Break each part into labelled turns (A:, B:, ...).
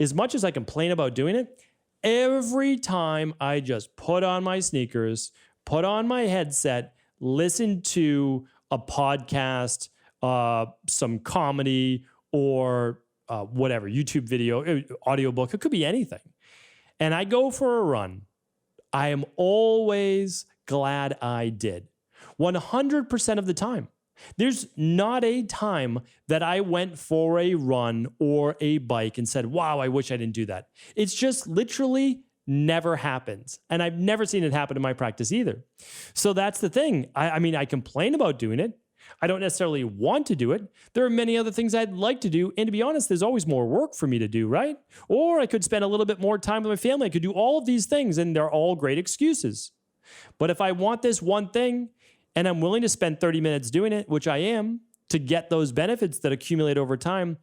A: as much as I complain about doing it, every time I just put on my sneakers, put on my headset, listen to a podcast, some comedy, or whatever, YouTube video, audiobook, it could be anything, and I go for a run, I am always glad I did. 100% of the time. There's not a time that I went for a run or a bike and said, wow, I wish I didn't do that. It's just literally never happens. And I've never seen it happen in my practice either. So that's the thing. I mean, I complain about doing it. I don't necessarily want to do it. There are many other things I'd like to do. And to be honest, there's always more work for me to do, right? Or I could spend a little bit more time with my family. I could do all of these things, and they're all great excuses. But if I want this one thing and I'm willing to spend 30 minutes doing it, which I am, to get those benefits that accumulate over time,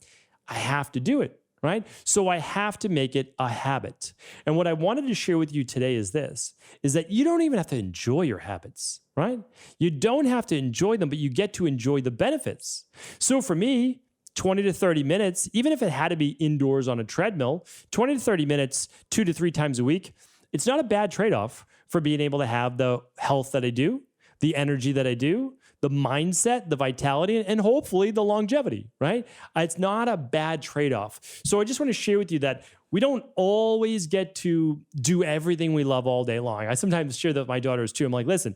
A: I have to do it, right? So I have to make it a habit. And what I wanted to share with you today is this, is that you don't even have to enjoy your habits, right? You don't have to enjoy them, but you get to enjoy the benefits. So for me, 20 to 30 minutes, even if it had to be indoors on a treadmill, 20 to 30 minutes, 2 to 3 times a week, it's not a bad trade-off for being able to have the health that I do, the energy that I do, the mindset, the vitality, and hopefully the longevity, right? It's not a bad trade-off. So I just want to share with you that we don't always get to do everything we love all day long. I sometimes share that with my daughters too. I'm like, listen,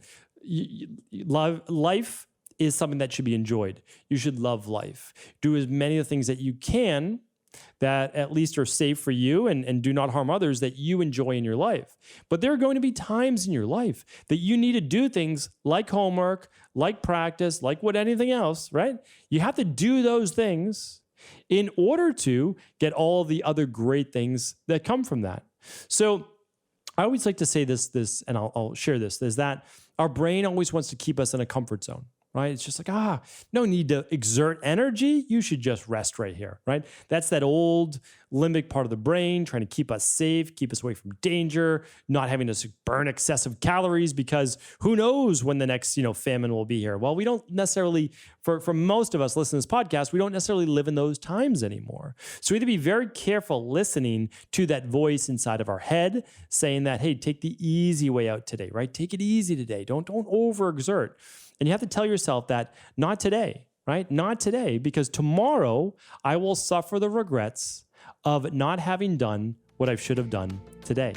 A: life is something that should be enjoyed. You should love life. Do as many of the things that you can that at least are safe for you and do not harm others that you enjoy in your life. But there are going to be times in your life that you need to do things like homework, like practice, like anything else, right? You have to do those things in order to get all the other great things that come from that. So I always like to say this, and I'll share this, is that our brain always wants to keep us in a comfort zone. Right? It's just like, no need to exert energy. You should just rest right here, right? That's that old limbic part of the brain trying to keep us safe, keep us away from danger, not having to burn excessive calories because who knows when the next, famine will be here. Well, we don't necessarily, for most of us listening to this podcast, we don't necessarily live in those times anymore. So we have to be very careful listening to that voice inside of our head saying that, hey, take the easy way out today, right? Take it easy today. Don't overexert. And you have to tell yourself that not today, right? Not today, because tomorrow I will suffer the regrets of not having done what I should have done today.